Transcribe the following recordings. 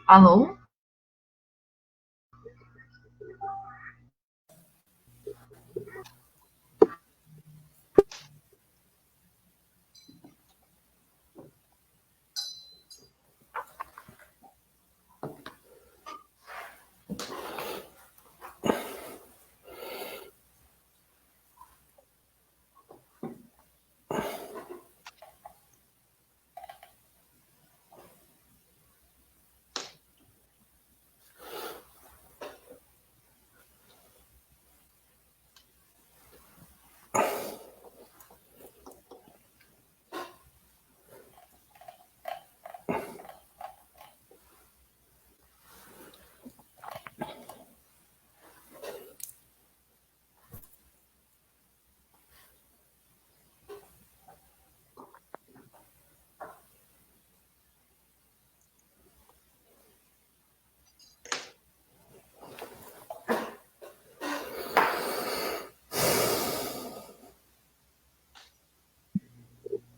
Alô?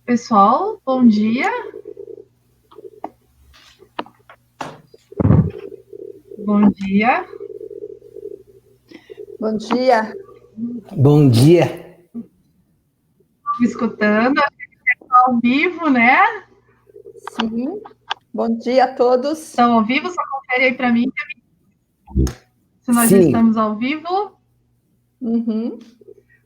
Pessoal, bom dia. Bom dia. Bom dia. Bom dia. Me escutando? Acho que está ao vivo, né? Sim. Bom dia a todos. Estão ao vivo? Só confere aí para mim se nós já estamos ao vivo. Uhum.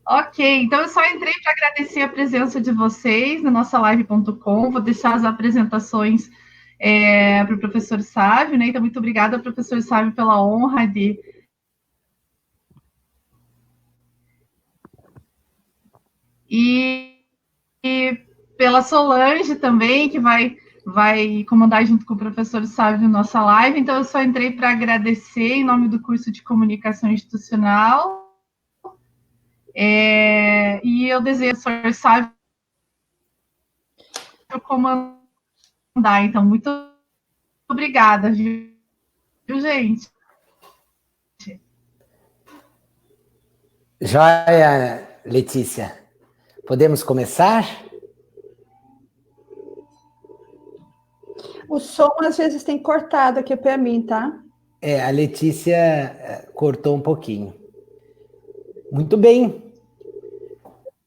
Ok, então eu só entrei para agradecer a presença de vocês na nossa live.com. Vou deixar as apresentações para o professor Sávio, né? Então, muito obrigada, professor Sávio, pela honra de. E pela Solange também, que vai comandar junto com o professor Sávio nossa live. Então, eu só entrei para agradecer em nome do curso de Comunicação Institucional. E eu desejo ao professor Sávio comandar. Então, muito obrigada, viu, gente? Joia, Letícia. Podemos começar? O som às vezes tem cortado aqui para mim, tá? A Letícia cortou um pouquinho. Muito bem.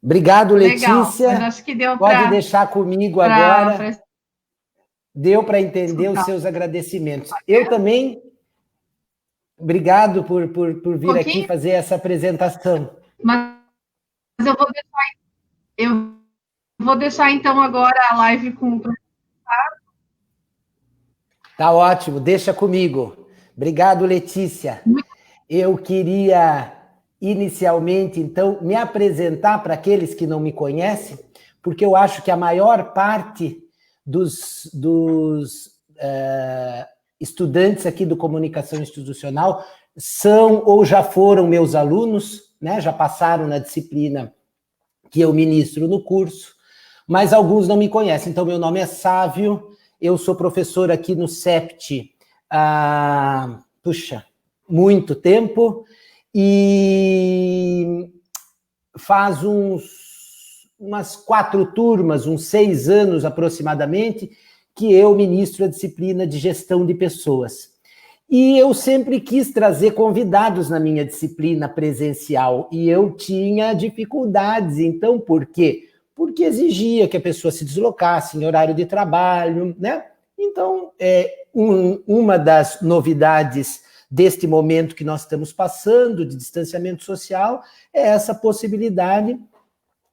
Obrigado, Letícia. Legal, mas acho que deu Pode deixar comigo agora. Deu para entender os seus agradecimentos. Eu também. Obrigado por vir aqui fazer essa apresentação. Mas eu vou deixar então agora a live com o professor. Tá ótimo, deixa comigo. Obrigado, Letícia. Eu queria inicialmente, então, me apresentar para aqueles que não me conhecem, porque eu acho que a maior parte dos estudantes aqui do Comunicação Institucional são ou já foram meus alunos, né? Já passaram na disciplina que eu ministro no curso, mas alguns não me conhecem. Então, meu nome é Sávio, eu sou professor aqui no CEPT há, muito tempo, e faz umas 4 turmas, uns 6 anos aproximadamente, que eu ministro a disciplina de gestão de pessoas. E eu sempre quis trazer convidados na minha disciplina presencial, e eu tinha dificuldades. Então, por quê? Porque exigia que a pessoa se deslocasse em horário de trabalho, né? Então, uma das novidades deste momento que nós estamos passando, de distanciamento social, é essa possibilidade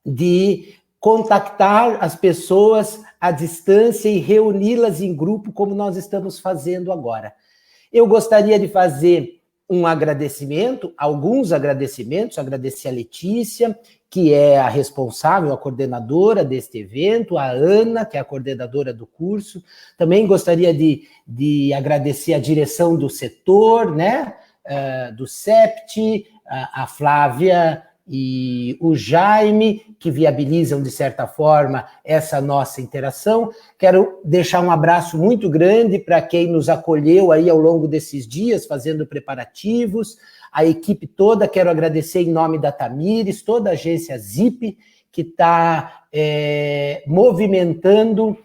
de contactar as pessoas à distância e reuni-las em grupo, como nós estamos fazendo agora. Eu gostaria de fazer um agradecimento, alguns agradecimentos, agradecer a Letícia, que é a responsável, a coordenadora deste evento, a Ana, que é a coordenadora do curso. Também gostaria de agradecer a direção do setor, né, do CEPT, a Flávia e o Jaime, que viabilizam, de certa forma, essa nossa interação. Quero deixar um abraço muito grande para quem nos acolheu aí ao longo desses dias, fazendo preparativos, a equipe toda. Quero agradecer em nome da Tamires, toda a agência ZIP, que está movimentando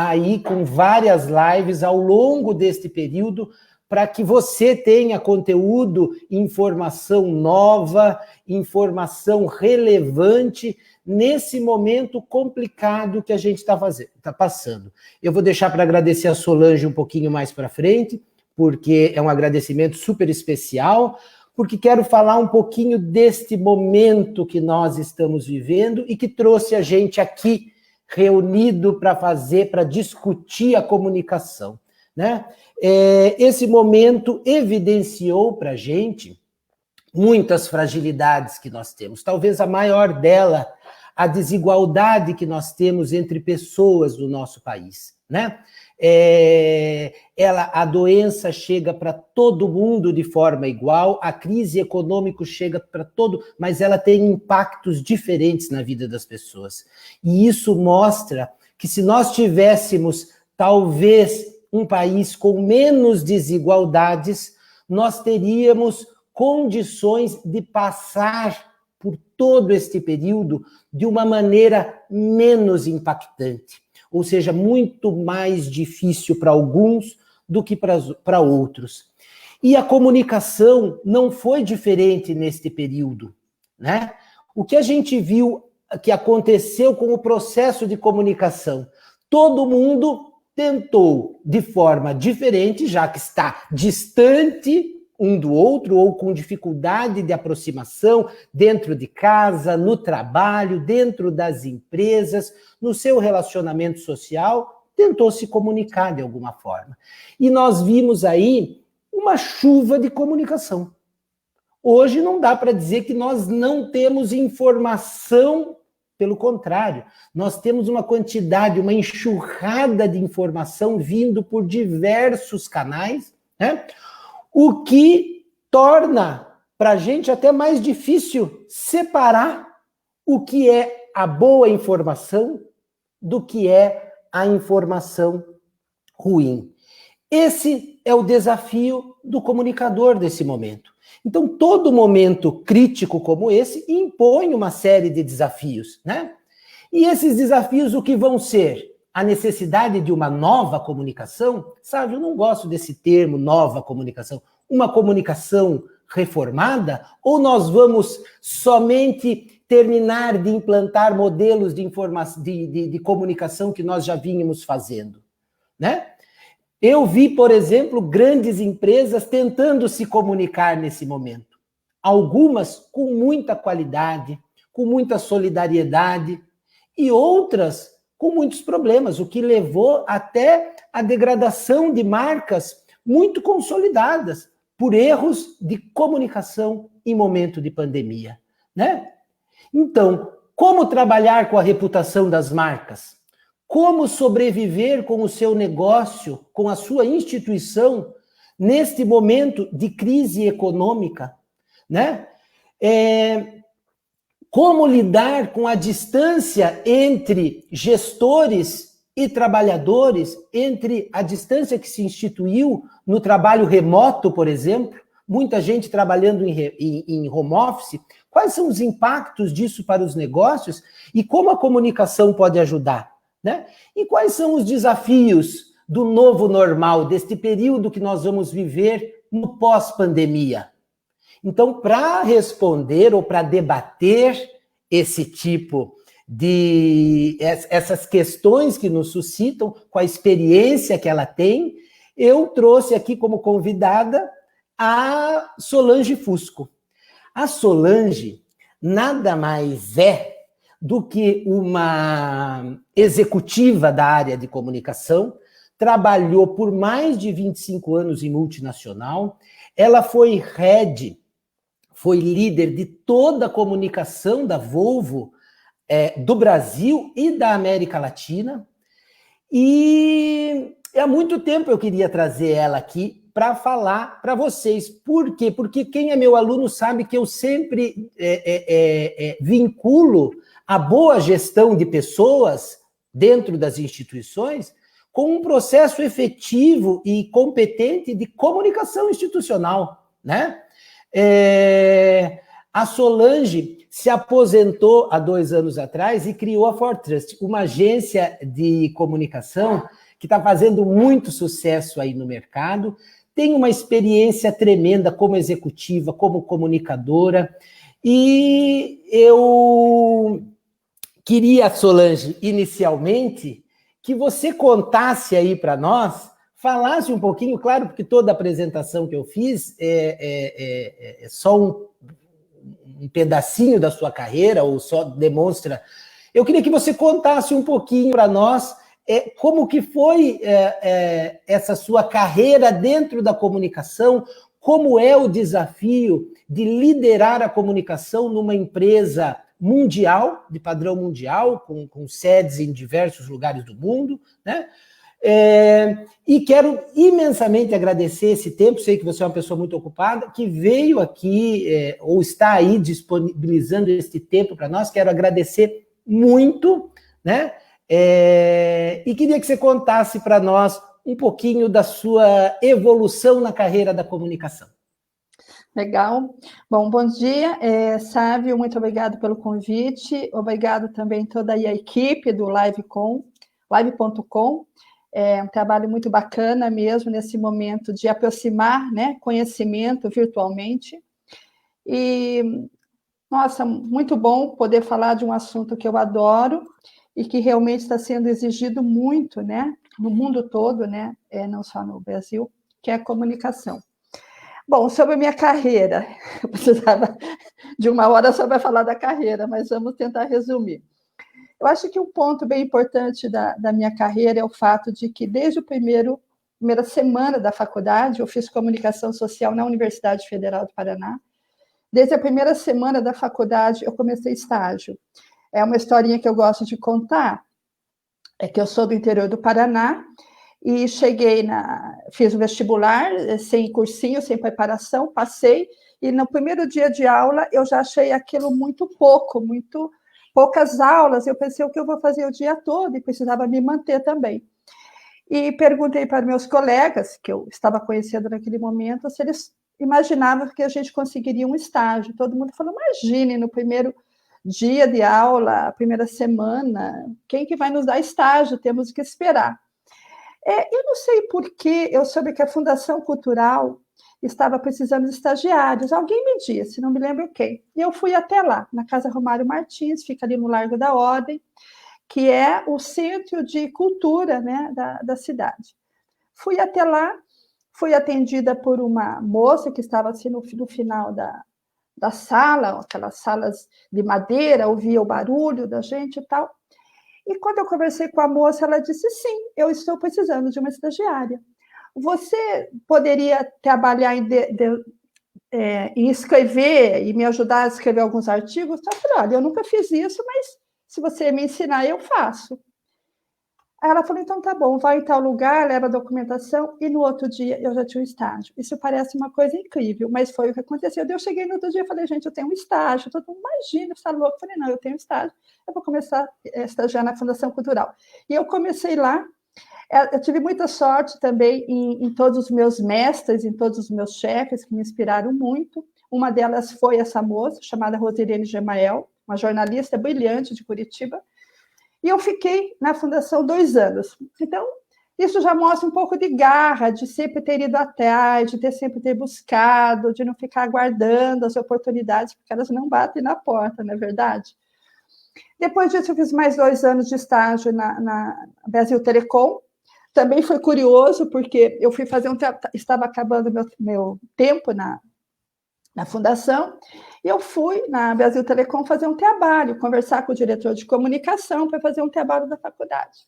aí com várias lives ao longo deste período, para que você tenha conteúdo, informação nova, informação relevante nesse momento complicado que a gente está passando. Eu vou deixar para agradecer a Solange um pouquinho mais para frente, porque é um agradecimento super especial, porque quero falar um pouquinho deste momento que nós estamos vivendo e que trouxe a gente aqui reunido para discutir a comunicação, né? Esse momento evidenciou para a gente muitas fragilidades que nós temos. Talvez a maior dela, a desigualdade que nós temos entre pessoas do nosso país, né? A doença chega para todo mundo de forma igual, a crise econômica chega para todo, mas ela tem impactos diferentes na vida das pessoas. E isso mostra que se nós tivéssemos, talvez, um país com menos desigualdades, nós teríamos condições de passar por todo este período de uma maneira menos impactante, ou seja, muito mais difícil para alguns do que para outros. E a comunicação não foi diferente neste período, né? O que a gente viu que aconteceu com o processo de comunicação? Todo mundo tentou, de forma diferente, já que está distante um do outro, ou com dificuldade de aproximação dentro de casa, no trabalho, dentro das empresas, no seu relacionamento social, tentou se comunicar de alguma forma. E nós vimos aí uma chuva de comunicação. Hoje não dá para dizer que nós não temos informação. Pelo contrário, nós temos uma quantidade, uma enxurrada de informação vindo por diversos canais, né? O que torna para a gente até mais difícil separar o que é a boa informação do que é a informação ruim. Esse é o desafio do comunicador desse momento. Então, todo momento crítico como esse impõe uma série de desafios, né? E esses desafios, o que vão ser? A necessidade de uma nova comunicação? Sabe, eu não gosto desse termo, nova comunicação. Uma comunicação reformada? Ou nós vamos somente terminar de implantar modelos de comunicação que nós já vínhamos fazendo, né? Eu vi, por exemplo, grandes empresas tentando se comunicar nesse momento. Algumas com muita qualidade, com muita solidariedade, e outras com muitos problemas, o que levou até a degradação de marcas muito consolidadas por erros de comunicação em momento de pandemia, né? Então, como trabalhar com a reputação das marcas? Como sobreviver com o seu negócio, com a sua instituição, neste momento de crise econômica, né? Como lidar com a distância entre gestores e trabalhadores, entre a distância que se instituiu no trabalho remoto, por exemplo, muita gente trabalhando em home office, quais são os impactos disso para os negócios e como a comunicação pode ajudar? Né? E quais são os desafios do novo normal, deste período que nós vamos viver no pós-pandemia? Então, para responder ou para debater esse tipo de... essas questões que nos suscitam, com a experiência que ela tem, eu trouxe aqui como convidada a Solange Fusco. A Solange nada mais é do que uma executiva da área de comunicação, trabalhou por mais de 25 anos em multinacional, ela foi foi líder de toda a comunicação da Volvo do Brasil e da América Latina, e há muito tempo eu queria trazer ela aqui para falar para vocês. Por quê? Porque quem é meu aluno sabe que eu sempre vinculo a boa gestão de pessoas dentro das instituições com um processo efetivo e competente de comunicação institucional, né? A Solange se aposentou há 2 anos atrás e criou a Fortrust, uma agência de comunicação que está fazendo muito sucesso aí no mercado, tem uma experiência tremenda como executiva, como comunicadora, e eu queria, Solange, inicialmente, que você contasse aí para nós, falasse um pouquinho, claro, porque toda a apresentação que eu fiz é só um pedacinho da sua carreira, ou só demonstra... Eu queria que você contasse um pouquinho para nós como que foi essa sua carreira dentro da comunicação, como é o desafio de liderar a comunicação numa empresa mundial, de padrão mundial, com sedes em diversos lugares do mundo, né? E quero imensamente agradecer esse tempo, sei que você é uma pessoa muito ocupada, que veio aqui, ou está aí disponibilizando esse tempo para nós, quero agradecer muito, né? E queria que você contasse para nós um pouquinho da sua evolução na carreira da comunicação. Legal. Bom dia, Sávio, muito obrigado pelo convite, obrigado também toda a equipe do live.com. É um trabalho muito bacana mesmo nesse momento de aproximar, né, conhecimento virtualmente. E, nossa, muito bom poder falar de um assunto que eu adoro e que realmente está sendo exigido muito, né, no mundo todo, né, não só no Brasil, que é a comunicação. Bom, sobre a minha carreira, eu precisava de 1 hora só para falar da carreira, mas vamos tentar resumir. Eu acho que um ponto bem importante da minha carreira é o fato de que, desde a primeira semana da faculdade, eu fiz comunicação social na Universidade Federal do Paraná. Desde a primeira semana da faculdade, eu comecei estágio. É uma historinha que eu gosto de contar, é que eu sou do interior do Paraná, e fiz o vestibular, sem cursinho, sem preparação, passei, e no primeiro dia de aula eu já achei aquilo muito poucas aulas, eu pensei o que eu vou fazer o dia todo, e precisava me manter também. E perguntei para meus colegas, que eu estava conhecendo naquele momento, se eles imaginavam que a gente conseguiria um estágio. Todo mundo falou, imagine, no primeiro dia de aula, a primeira semana, quem que vai nos dar estágio? Temos que esperar. Eu não sei por que eu soube que a Fundação Cultural estava precisando de estagiários. Alguém me disse, não me lembro quem. E eu fui até lá, na Casa Romário Martins, fica ali no Largo da Ordem, que é o centro de cultura, né, da cidade. Fui até lá, fui atendida por uma moça que estava assim no final da sala, aquelas salas de madeira, ouvia o barulho da gente e tal. E quando eu conversei com a moça, ela disse, sim, eu estou precisando de uma estagiária. Você poderia trabalhar em escrever e me ajudar a escrever alguns artigos? Eu falei, olha, eu nunca fiz isso, mas se você me ensinar, eu faço. Aí ela falou, então tá bom, vai em tal lugar, leva a documentação, e no outro dia eu já tinha um estágio. Isso parece uma coisa incrível, mas foi o que aconteceu. Eu cheguei no outro dia e falei, gente, eu tenho um estágio. Todo mundo, imagina, você está louco? Eu falei, não, eu tenho um estágio. Eu vou começar a estagiar na Fundação Cultural. E eu comecei lá. Eu tive muita sorte também em todos os meus mestres, em todos os meus chefes, que me inspiraram muito. Uma delas foi essa moça, chamada Rosirene Gemael, uma jornalista brilhante de Curitiba. E eu fiquei na Fundação 2 anos. Então, isso já mostra um pouco de garra, de sempre ter ido atrás, de sempre ter buscado, de não ficar aguardando as oportunidades, porque elas não batem na porta, não é verdade? Depois disso, eu fiz mais 2 anos de estágio na Brasil Telecom. Também foi curioso, porque eu fui fazer estava acabando meu tempo na fundação, e eu fui na Brasil Telecom fazer um trabalho, conversar com o diretor de comunicação para fazer um trabalho da faculdade.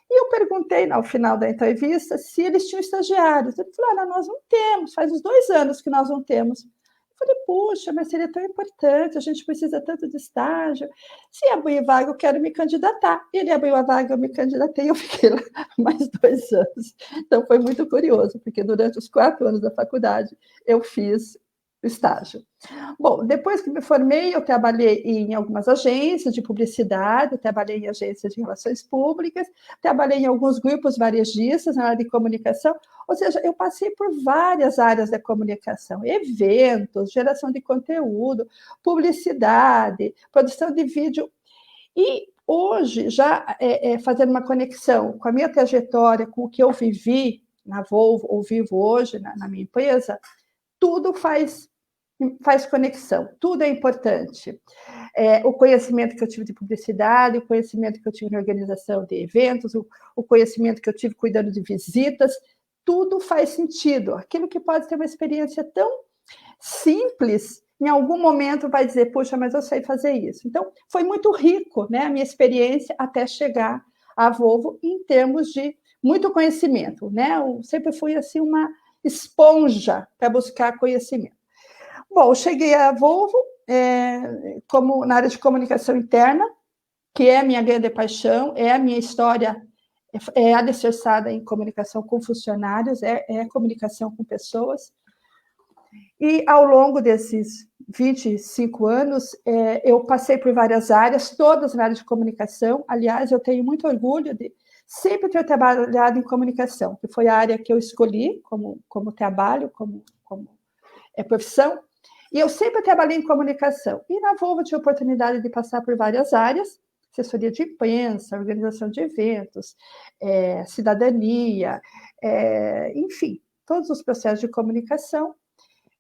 E eu perguntei, ao final da entrevista, se eles tinham estagiários. Ele falou, olha, nós não temos, faz uns 2 anos que nós não temos. Eu falei, puxa, mas seria tão importante, a gente precisa tanto de estágio. Se abrir vaga, eu quero me candidatar. Ele abriu a vaga, eu me candidatei, eu fiquei lá mais 2 anos. Então, foi muito curioso, porque durante os 4 anos da faculdade, eu fiz estágio. Bom, depois que me formei, eu trabalhei em algumas agências de publicidade, trabalhei em agências de relações públicas, trabalhei em alguns grupos varejistas na área de comunicação, ou seja, eu passei por várias áreas da comunicação, eventos, geração de conteúdo, publicidade, produção de vídeo. E hoje, já fazendo uma conexão com a minha trajetória, com o que eu vivi na Volvo, ou vivo hoje na minha empresa, tudo faz conexão, tudo é importante. O conhecimento que eu tive de publicidade, o conhecimento que eu tive na organização de eventos, o conhecimento que eu tive cuidando de visitas, tudo faz sentido. Aquilo que pode ter uma experiência tão simples, em algum momento vai dizer, puxa, mas eu sei fazer isso. Então, foi muito rico, né, a minha experiência até chegar à Volvo em termos de muito conhecimento, né? Eu sempre fui assim uma esponja para buscar conhecimento. Bom, cheguei à Volvo como na área de comunicação interna, que é a minha grande paixão, é a minha história, é alicerçada em comunicação com funcionários, é comunicação com pessoas. E ao longo desses 25 anos, eu passei por várias áreas, todas na área de comunicação. Aliás, eu tenho muito orgulho de sempre ter trabalhado em comunicação, que foi a área que eu escolhi como trabalho, como profissão. E eu sempre trabalhei em comunicação. E na Volvo eu tive a oportunidade de passar por várias áreas, assessoria de imprensa, organização de eventos, cidadania, enfim, todos os processos de comunicação.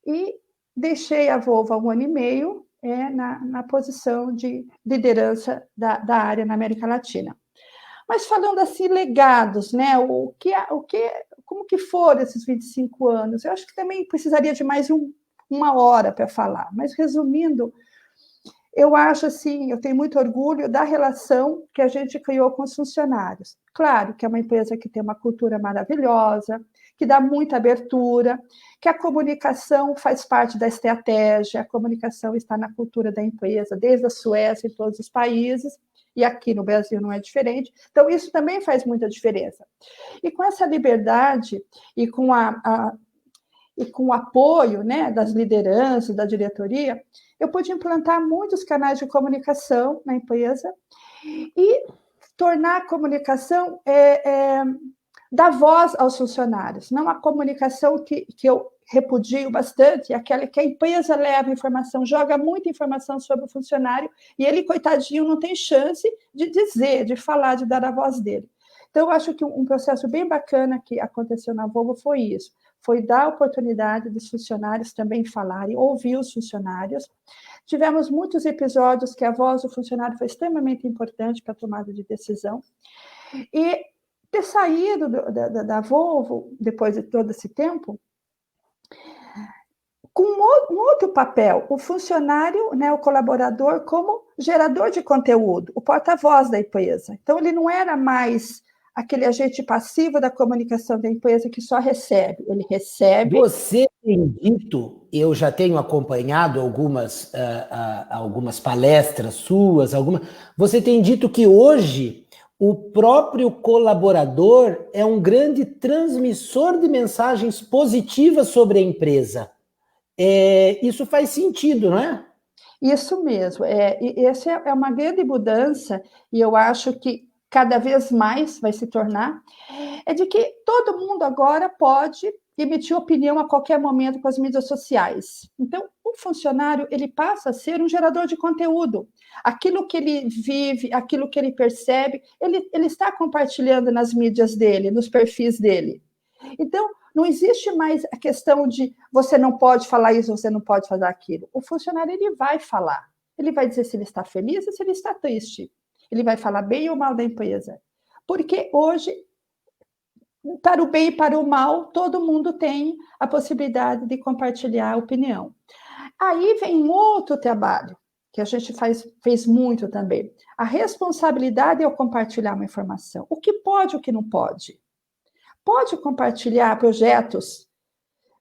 E deixei a Volvo há 1 ano e meio na posição de liderança da área na América Latina. Mas falando assim, legados, né? Como que foram esses 25 anos? Eu acho que também precisaria de mais uma hora para falar, mas resumindo, eu acho assim, eu tenho muito orgulho da relação que a gente criou com os funcionários. Claro que é uma empresa que tem uma cultura maravilhosa, que dá muita abertura, que a comunicação faz parte da estratégia, a comunicação está na cultura da empresa, desde a Suécia em todos os países, e aqui no Brasil não é diferente. Então, isso também faz muita diferença. E com essa liberdade e com o apoio, né, das lideranças, da diretoria, eu pude implantar muitos canais de comunicação na empresa e tornar a comunicação dar voz aos funcionários, não a comunicação que eu repudio bastante, aquela que a empresa leva informação, joga muita informação sobre o funcionário e ele, coitadinho, não tem chance de dizer, de falar, de dar a voz dele. Então, eu acho que um processo bem bacana que aconteceu na Volvo foi isso, foi dar a oportunidade dos funcionários também falarem, ouvir os funcionários. Tivemos muitos episódios que a voz do funcionário foi extremamente importante para a tomada de decisão. E ter saído da Volvo, depois de todo esse tempo, com um outro papel, o funcionário, né, o colaborador, como gerador de conteúdo, o porta-voz da empresa. Então, ele não era mais aquele agente passivo da comunicação da empresa que só recebe, ele recebe... Você tem dito, eu já tenho acompanhado algumas palestras suas, você tem dito que hoje o próprio colaborador é um grande transmissor de mensagens positivas sobre a empresa. Isso faz sentido, não é? Isso mesmo. Essa é uma grande mudança, e eu acho que cada vez mais vai se tornar, de que todo mundo agora pode emitir opinião a qualquer momento com as mídias sociais. Então, o funcionário, ele passa a ser um gerador de conteúdo. Aquilo que ele vive, aquilo que ele percebe, ele está compartilhando nas mídias dele, nos perfis dele. Então, não existe mais a questão de você não pode falar isso, você não pode fazer aquilo. O funcionário, ele vai falar. Ele vai dizer se ele está feliz ou se ele está triste. Ele vai falar bem ou mal da empresa. Porque hoje, para o bem e para o mal, todo mundo tem a possibilidade de compartilhar a opinião. Aí vem um outro trabalho, que a gente fez muito também. A responsabilidade é eu compartilhar uma informação. O que pode e o que não pode. Pode compartilhar projetos?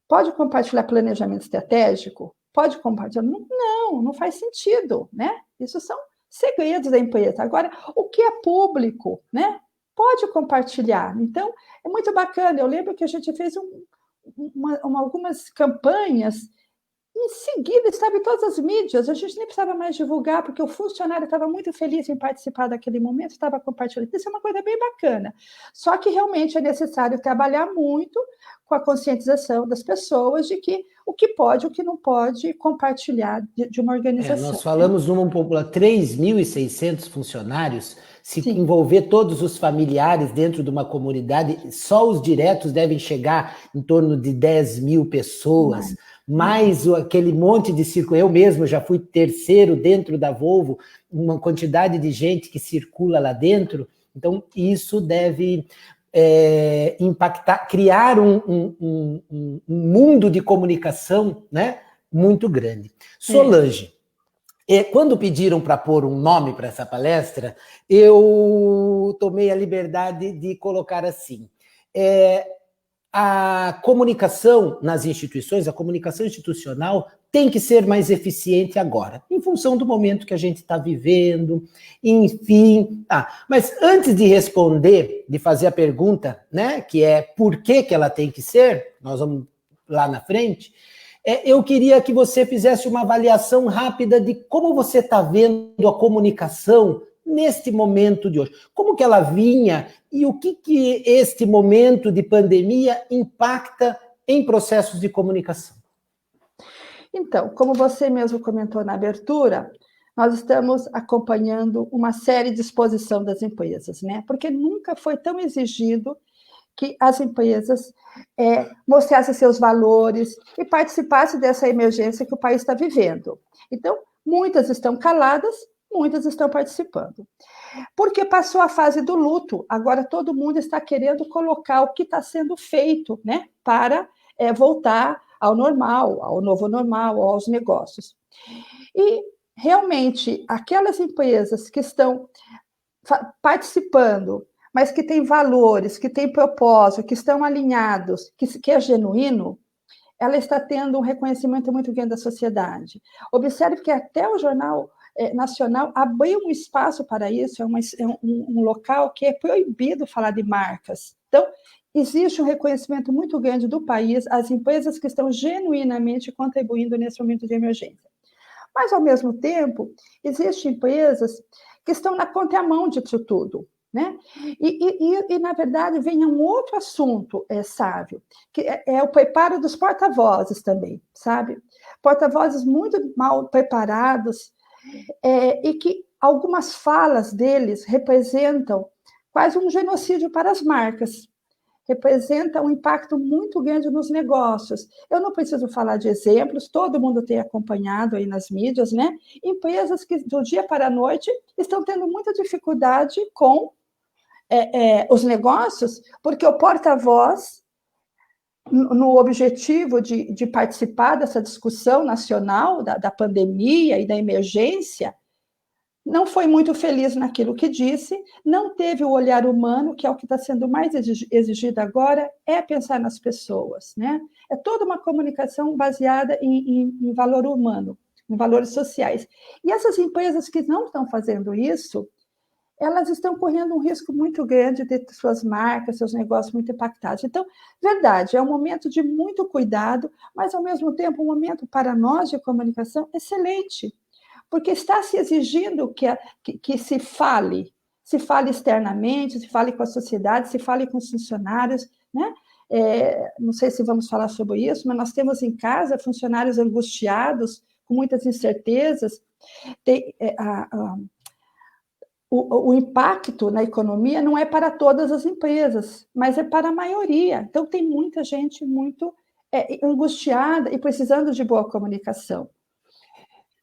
Pode compartilhar planejamento estratégico? Pode compartilhar? Não faz sentido, né? Isso são segredos da empresa. Agora, o que é público, né? Pode compartilhar. Então, é muito bacana. Eu lembro que a gente fez algumas campanhas em seguida estava em todas as mídias, a gente nem precisava mais divulgar, porque o funcionário estava muito feliz em participar daquele momento, estava compartilhando. Isso é uma coisa bem bacana. Só que realmente é necessário trabalhar muito com a conscientização das pessoas de que o que pode, o que não pode compartilhar de uma organização. Nós falamos numa população, 3.600 funcionários, se Sim. envolver todos os familiares dentro de uma comunidade, só os diretos devem chegar em torno de 10 mil pessoas, mais aquele monte de circo. Eu mesmo já fui terceiro dentro da Volvo, uma quantidade de gente que circula lá dentro, então isso deve impactar, criar um mundo de comunicação, né, muito grande. Solange, quando pediram para pôr um nome para essa palestra, eu tomei a liberdade de colocar assim: a comunicação nas instituições, a comunicação institucional tem que ser mais eficiente agora, em função do momento que a gente está vivendo, enfim. Mas antes de responder, de fazer a pergunta, né, que é por que ela tem que ser, nós vamos lá na frente, eu queria que você fizesse uma avaliação rápida de como você está vendo a comunicação neste momento de hoje. Como que ela vinha e o que este momento de pandemia impacta em processos de comunicação? Então, como você mesmo comentou na abertura, nós estamos acompanhando uma série de exposição das empresas, né? Porque nunca foi tão exigido que as empresas mostrassem seus valores e participassem dessa emergência que o país está vivendo. Então, muitas estão caladas, muitas estão participando. Porque passou a fase do luto, agora todo mundo está querendo colocar o que está sendo feito, né, para voltar ao normal, ao novo normal, aos negócios. E, realmente, aquelas empresas que estão participando, mas que têm valores, que têm propósito, que estão alinhados, que é genuíno, ela está tendo um reconhecimento muito grande da sociedade. Observe que até o Jornal Nacional abriu um espaço para isso, é um local que é proibido falar de marcas. Então, existe um reconhecimento muito grande do país, as empresas que estão genuinamente contribuindo nesse momento de emergência. Mas, ao mesmo tempo, existem empresas que estão na contramão disso tudo, né? E na verdade, vem um outro assunto, Sávio, que é o preparo dos porta-vozes também, sabe? Porta-vozes muito mal preparados, e que algumas falas deles representam quase um genocídio para as marcas, representa um impacto muito grande nos negócios. Eu não preciso falar de exemplos, todo mundo tem acompanhado aí nas mídias, né? Empresas que do dia para a noite estão tendo muita dificuldade com os negócios, porque o porta-voz, no objetivo de participar dessa discussão nacional da pandemia e da emergência, não foi muito feliz naquilo que disse, não teve o olhar humano, que é o que está sendo mais exigido agora, é pensar nas pessoas, né? É toda uma comunicação baseada em valor humano, em valores sociais. E essas empresas que não estão fazendo isso, elas estão correndo um risco muito grande de ter suas marcas, seus negócios muito impactados. Então, verdade, é um momento de muito cuidado, mas, ao mesmo tempo, um momento para nós de comunicação excelente, porque está se exigindo que se fale externamente, se fale com a sociedade, se fale com os funcionários, né? Não sei se vamos falar sobre isso, mas nós temos em casa funcionários angustiados, com muitas incertezas. O impacto na economia não é para todas as empresas, mas é para a maioria. Então, tem muita gente muito angustiada e precisando de boa comunicação.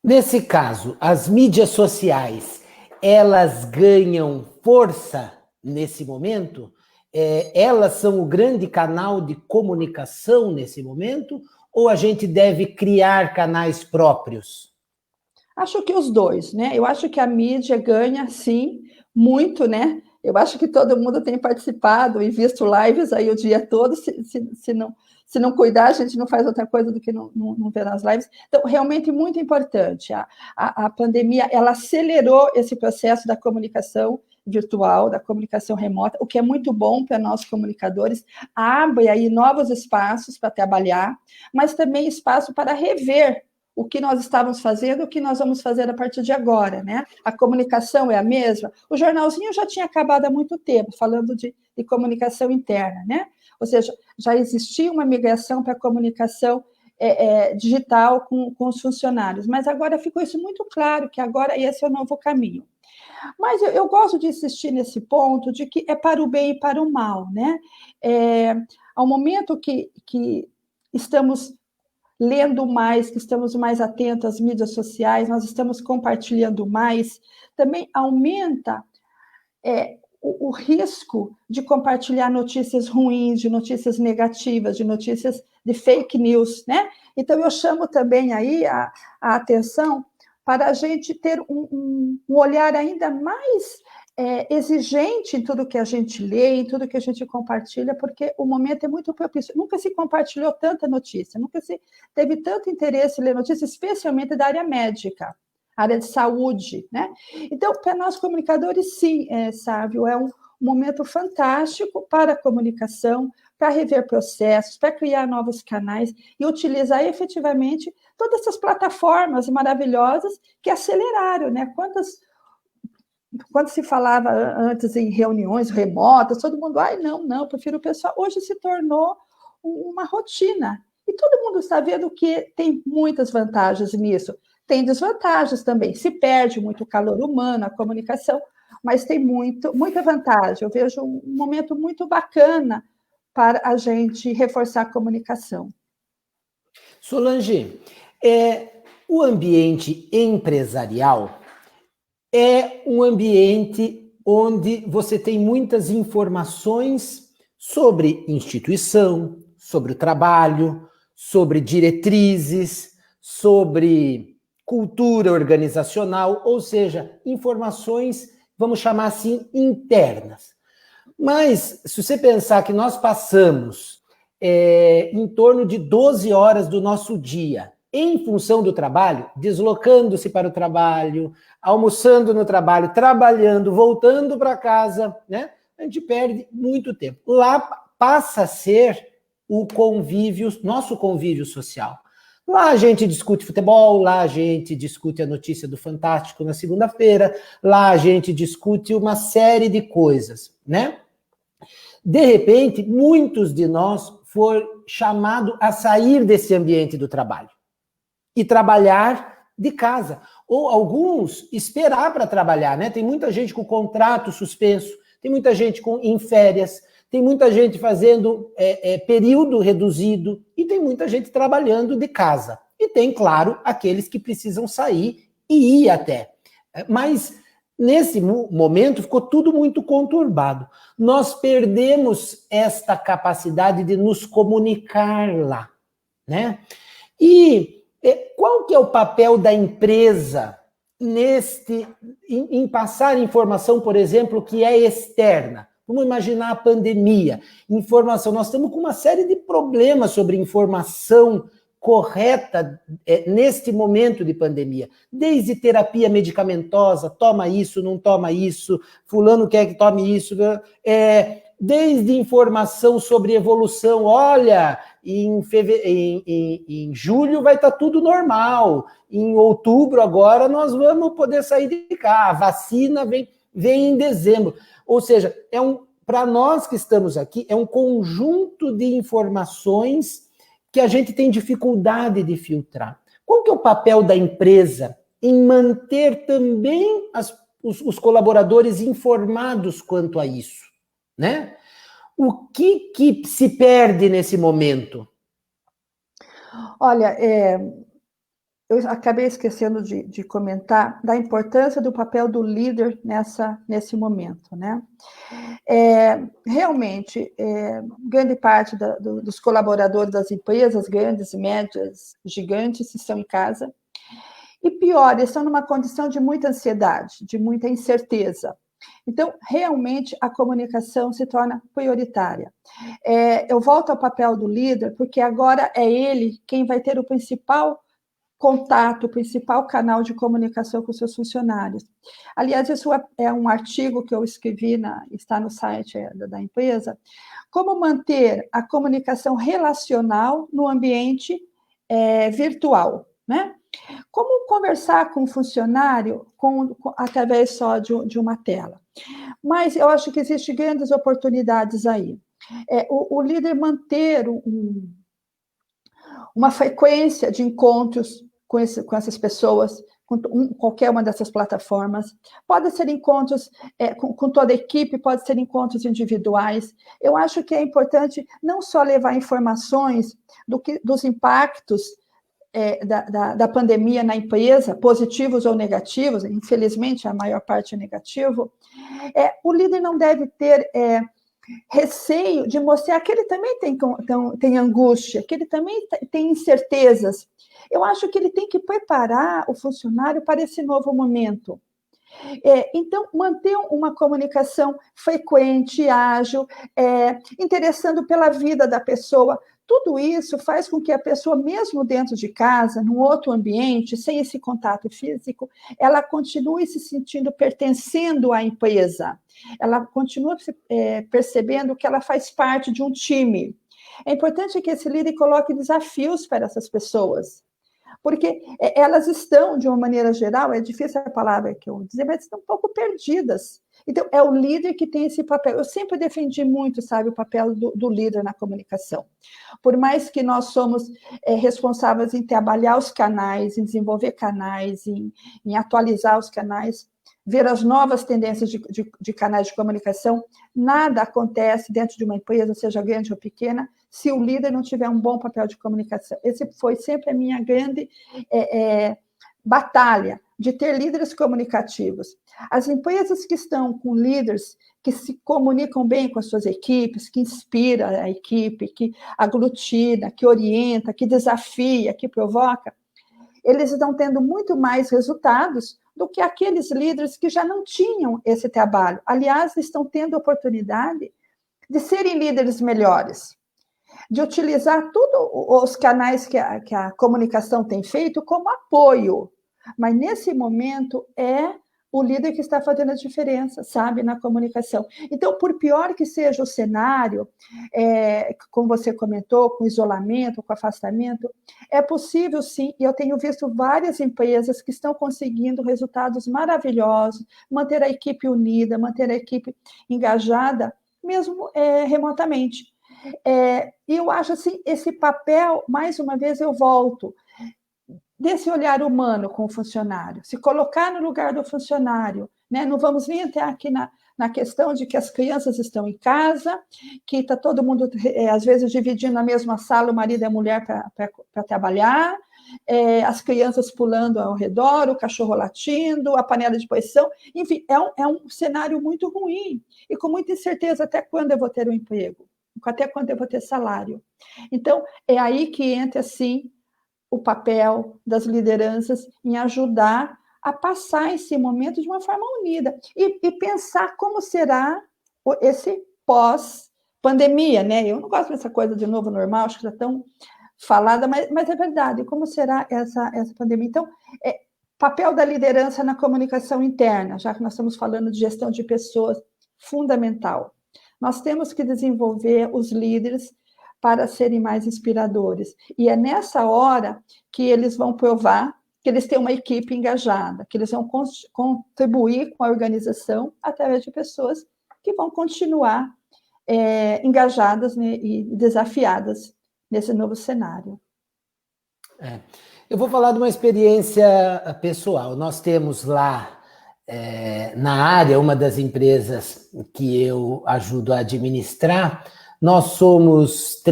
Nesse caso, as mídias sociais, elas ganham força nesse momento? Elas são o grande canal de comunicação nesse momento? Ou a gente deve criar canais próprios? Acho que os dois, né? Eu acho que a mídia ganha, sim, muito, né? Eu acho que todo mundo tem participado e visto lives aí o dia todo. Se não cuidar, a gente não faz outra coisa do que não ver nas lives. Então, realmente muito importante. A pandemia, ela acelerou esse processo da comunicação virtual, da comunicação remota, o que é muito bom para nós comunicadores, abre aí novos espaços para trabalhar, mas também espaço para rever o que nós estávamos fazendo, o que nós vamos fazer a partir de agora, né? A comunicação é a mesma. O jornalzinho já tinha acabado há muito tempo, falando de comunicação interna, né? Ou seja, já existia uma migração para a comunicação digital com os funcionários, mas agora ficou isso muito claro, que agora esse é o novo caminho. Mas eu gosto de insistir nesse ponto de que é para o bem e para o mal, né? Ao momento que estamos lendo mais, que estamos mais atentos às mídias sociais, nós estamos compartilhando mais, também aumenta o risco de compartilhar notícias ruins, de notícias negativas, de notícias de fake news, né? Então, eu chamo também aí a atenção para a gente ter um olhar ainda mais exigente em tudo que a gente lê, em tudo que a gente compartilha, porque o momento é muito propício. Nunca se compartilhou tanta notícia, nunca se teve tanto interesse em ler notícias, especialmente da área médica, área de saúde, né? Então, para nós comunicadores, sim, Sávio, é um momento fantástico para a comunicação, para rever processos, para criar novos canais e utilizar efetivamente todas essas plataformas maravilhosas que aceleraram, né? Quando se falava antes em reuniões remotas, todo mundo, não, prefiro o pessoal. Hoje se tornou uma rotina. E todo mundo está vendo que tem muitas vantagens nisso. Tem desvantagens também. Se perde muito o calor humano, a comunicação, mas tem muita vantagem. Eu vejo um momento muito bacana para a gente reforçar a comunicação. Solange, o ambiente empresarial é um ambiente onde você tem muitas informações sobre instituição, sobre o trabalho, sobre diretrizes, sobre cultura organizacional, ou seja, informações, vamos chamar assim, internas. Mas, se você pensar que nós passamos em torno de 12 horas do nosso dia em função do trabalho, deslocando-se para o trabalho, almoçando no trabalho, trabalhando, voltando para casa, né? A gente perde muito tempo. Lá passa a ser o convívio, nosso convívio social. Lá a gente discute futebol, lá a gente discute a notícia do Fantástico na segunda-feira, lá a gente discute uma série de coisas, né? De repente, muitos de nós foram chamados a sair desse ambiente do trabalho e trabalhar de casa. Ou alguns esperar para trabalhar, né? Tem muita gente com contrato suspenso, tem muita gente em férias, tem muita gente fazendo período reduzido e tem muita gente trabalhando de casa. E tem, claro, aqueles que precisam sair e ir até. Mas nesse momento ficou tudo muito conturbado. Nós perdemos esta capacidade de nos comunicar lá, né? E qual que é o papel da empresa em passar informação, por exemplo, que é externa? Vamos imaginar a pandemia, informação. Nós estamos com uma série de problemas sobre informação correta neste momento de pandemia. Desde terapia medicamentosa, toma isso, não toma isso, fulano quer que tome isso, desde informação sobre evolução. Olha, em julho vai estar tudo normal, em outubro agora nós vamos poder sair de cá, a vacina vem em dezembro. Ou seja, para nós que estamos aqui, é um conjunto de informações que a gente tem dificuldade de filtrar. Qual que é o papel da empresa em manter também os colaboradores informados quanto a isso, né? O que se perde nesse momento? Olha, eu acabei esquecendo de comentar da importância do papel do líder nesse momento, né? Realmente, grande parte dos colaboradores das empresas, grandes, médias, gigantes, estão em casa. E pior, eles estão numa condição de muita ansiedade, de muita incerteza. Então, realmente, a comunicação se torna prioritária. Eu volto ao papel do líder, porque agora é ele quem vai ter o principal contato, o principal canal de comunicação com seus funcionários. Aliás, isso é um artigo que eu escrevi, está no site da empresa, como manter a comunicação relacional no ambiente virtual, né? Como conversar com o funcionário através só de uma tela. Mas eu acho que existem grandes oportunidades aí. O líder manter uma frequência de encontros com essas pessoas, com qualquer uma dessas plataformas. Pode ser encontros com toda a equipe, pode ser encontros individuais. Eu acho que é importante não só levar informações dos impactos da pandemia na empresa, positivos ou negativos, infelizmente a maior parte é negativo. O líder não deve ter receio de mostrar que ele também tem angústia, que ele também tem incertezas. Eu acho que ele tem que preparar o funcionário para esse novo momento. Então, manter uma comunicação frequente, ágil, interessando pela vida da pessoa, tudo isso faz com que a pessoa, mesmo dentro de casa, num outro ambiente, sem esse contato físico, ela continue se sentindo pertencendo à empresa. Ela continua percebendo que ela faz parte de um time. É importante que esse líder coloque desafios para essas pessoas, porque elas estão, de uma maneira geral, é difícil a palavra que eu vou dizer, mas estão um pouco perdidas. Então, é o líder que tem esse papel. Eu sempre defendi muito, sabe, o papel do líder na comunicação. Por mais que nós somos responsáveis em trabalhar os canais, em desenvolver canais, em atualizar os canais, ver as novas tendências de canais de comunicação, nada acontece dentro de uma empresa, seja grande ou pequena, se o líder não tiver um bom papel de comunicação. Esse foi sempre a minha grande batalha, de ter líderes comunicativos. As empresas que estão com líderes que se comunicam bem com as suas equipes, que inspira a equipe, que aglutina, que orienta, que desafia, que provoca, eles estão tendo muito mais resultados do que aqueles líderes que já não tinham esse trabalho. Aliás, estão tendo oportunidade de serem líderes melhores, de utilizar todos os canais que a comunicação tem feito como apoio. Mas, nesse momento, é o líder que está fazendo a diferença, sabe, na comunicação. Então, por pior que seja o cenário, como você comentou, com isolamento, com afastamento, é possível, sim, e eu tenho visto várias empresas que estão conseguindo resultados maravilhosos, manter a equipe unida, manter a equipe engajada, mesmo remotamente. E eu acho, assim, esse papel, mais uma vez eu volto, desse olhar humano com o funcionário, se colocar no lugar do funcionário, né? Não vamos nem entrar aqui na questão de que as crianças estão em casa, que está todo mundo, às vezes, dividindo a mesma sala, o marido e a mulher para trabalhar, as crianças pulando ao redor, o cachorro latindo, a panela de pressão, enfim, é um cenário muito ruim, e com muita incerteza até quando eu vou ter um emprego, até quando eu vou ter salário. Então, é aí que entra, assim, o papel das lideranças em ajudar a passar esse momento de uma forma unida e pensar como será esse pós-pandemia, né? Eu não gosto dessa coisa de novo normal, acho que está tão falada, mas é verdade. Como será essa pandemia? Então, papel da liderança na comunicação interna, já que nós estamos falando de gestão de pessoas, fundamental. Nós temos que desenvolver os líderes para serem mais inspiradores. E é nessa hora que eles vão provar que eles têm uma equipe engajada, que eles vão contribuir com a organização através de pessoas que vão continuar engajadas, né, e desafiadas nesse novo cenário. Eu vou falar de uma experiência pessoal. Nós temos lá na área, uma das empresas que eu ajudo a administrar, nós somos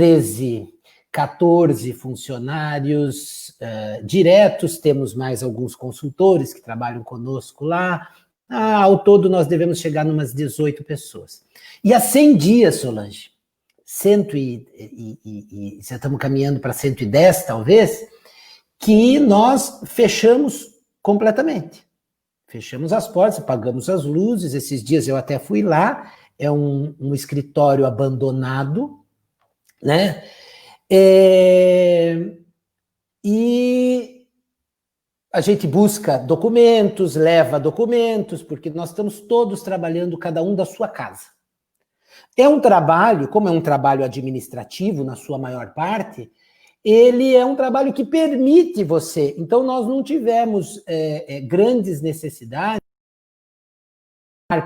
14 funcionários diretos, temos mais alguns consultores que trabalham conosco lá. Ao todo, nós devemos chegar em umas 18 pessoas. E há 100 dias, Solange, já estamos caminhando para 110, talvez, que nós fechamos completamente. Fechamos as portas, apagamos as luzes. Esses dias eu até fui lá, é um escritório abandonado, né? E A gente busca documentos, leva documentos, porque nós estamos todos trabalhando, cada um da sua casa. É um trabalho, como é um trabalho administrativo, na sua maior parte, ele é um trabalho que permite você. Então, nós não tivemos grandes necessidades,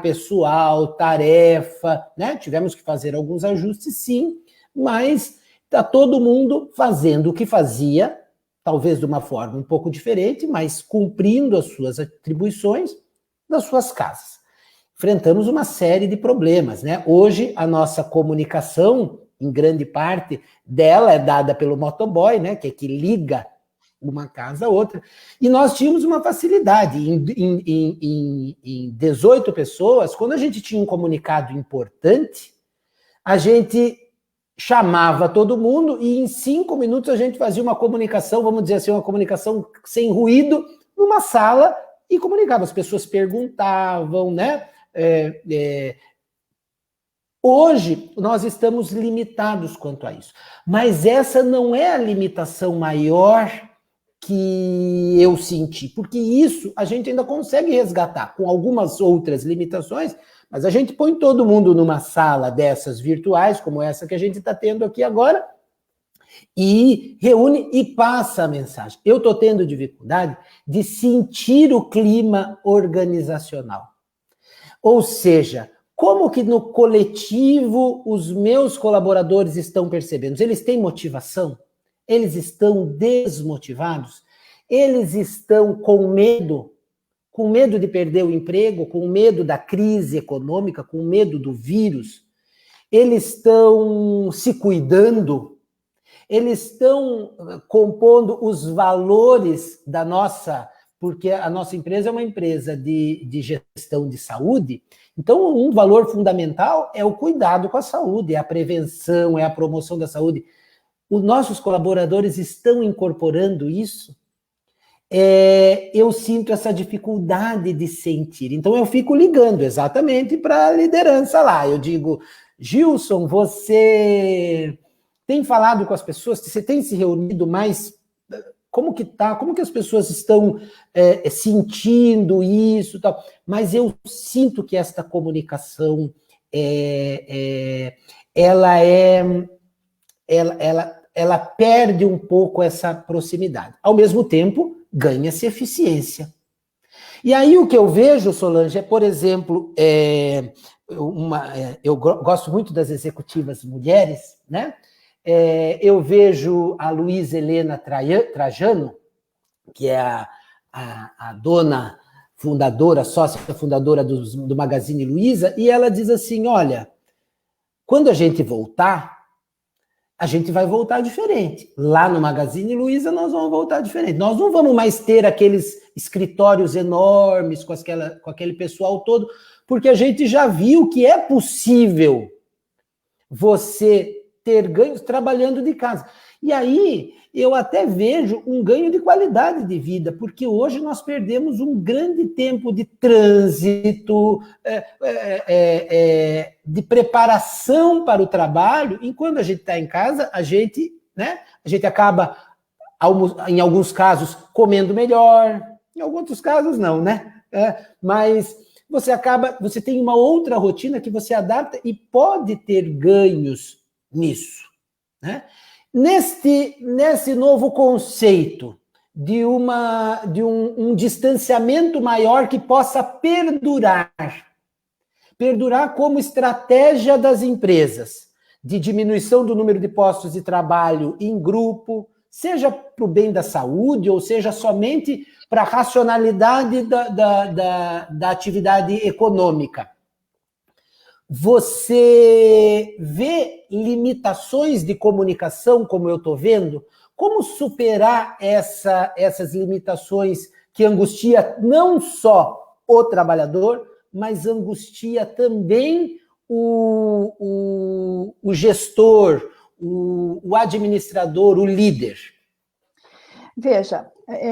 pessoal, tarefa, né? Tivemos que fazer alguns ajustes, sim, mas está todo mundo fazendo o que fazia, talvez de uma forma um pouco diferente, mas cumprindo as suas atribuições das suas casas. Enfrentamos uma série de problemas, né? Hoje, a nossa comunicação, em grande parte dela, é dada pelo motoboy, né? Que é que liga uma casa a outra. E nós tínhamos uma facilidade. Em 18 pessoas, quando a gente tinha um comunicado importante, a gente chamava todo mundo e em 5 minutos a gente fazia uma comunicação, vamos dizer assim, uma comunicação sem ruído, numa sala e comunicava. As pessoas perguntavam, né? Hoje, nós estamos limitados quanto a isso. Mas essa não é a limitação maior que eu senti, porque isso a gente ainda consegue resgatar com algumas outras limitações, mas a gente põe todo mundo numa sala dessas virtuais, como essa que a gente está tendo aqui agora, e reúne e passa a mensagem. Eu estou tendo dificuldade de sentir o clima organizacional. Ou seja, como que no coletivo os meus colaboradores estão percebendo? Eles têm motivação? Eles estão desmotivados? Eles estão com medo de perder o emprego, com medo da crise econômica, com medo do vírus? Eles estão se cuidando? Eles estão compondo os valores da nossa... Porque a nossa empresa é uma empresa de gestão de saúde, então um valor fundamental é o cuidado com a saúde, é a prevenção, é a promoção da saúde. Os nossos colaboradores estão incorporando isso? Eu sinto essa dificuldade de sentir. Então, eu fico ligando exatamente para a liderança lá. Eu digo, Gilson, você tem falado com as pessoas? Você tem se reunido mais? Como que tá? Como que as pessoas estão sentindo isso? Tal? Mas eu sinto que esta comunicação, ela perde um pouco essa proximidade. Ao mesmo tempo, ganha-se eficiência. E aí o que eu vejo, Solange, é, por exemplo, eu gosto muito das executivas mulheres, né? Eu vejo a Luísa Helena Trajano, que é a dona fundadora, sócia fundadora do Magazine Luiza, e ela diz assim, olha, quando a gente voltar, a gente vai voltar diferente. Lá no Magazine Luiza nós vamos voltar diferente. Nós não vamos mais ter aqueles escritórios enormes com aquele pessoal todo, porque a gente já viu que é possível você ter ganhos trabalhando de casa. E aí eu até vejo um ganho de qualidade de vida, porque hoje nós perdemos um grande tempo de trânsito, de preparação para o trabalho, enquanto a gente está em casa, a gente acaba, em alguns casos, comendo melhor, em alguns outros casos não, né? Mas você tem uma outra rotina que você adapta e pode ter ganhos nisso, né? Nesse novo conceito de um distanciamento maior que possa perdurar como estratégia das empresas de diminuição do número de postos de trabalho em grupo, seja para o bem da saúde ou seja somente para a racionalidade da atividade econômica. Você vê limitações de comunicação, como eu estou vendo? Como superar essas limitações que angustia não só o trabalhador, mas angustia também o gestor, o administrador, o líder? Veja,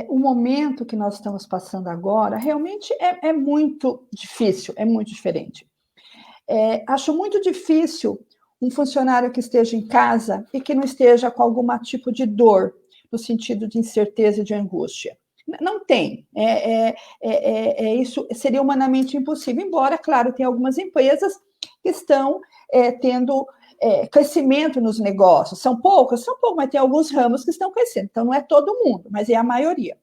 o momento que nós estamos passando agora realmente é muito difícil, é muito diferente. Acho muito difícil um funcionário que esteja em casa e que não esteja com algum tipo de dor, no sentido de incerteza e de angústia. Não tem. Isso seria humanamente impossível, embora, claro, tem algumas empresas que estão tendo crescimento nos negócios. São poucas, mas tem alguns ramos que estão crescendo. Então, não é todo mundo, mas é a maioria.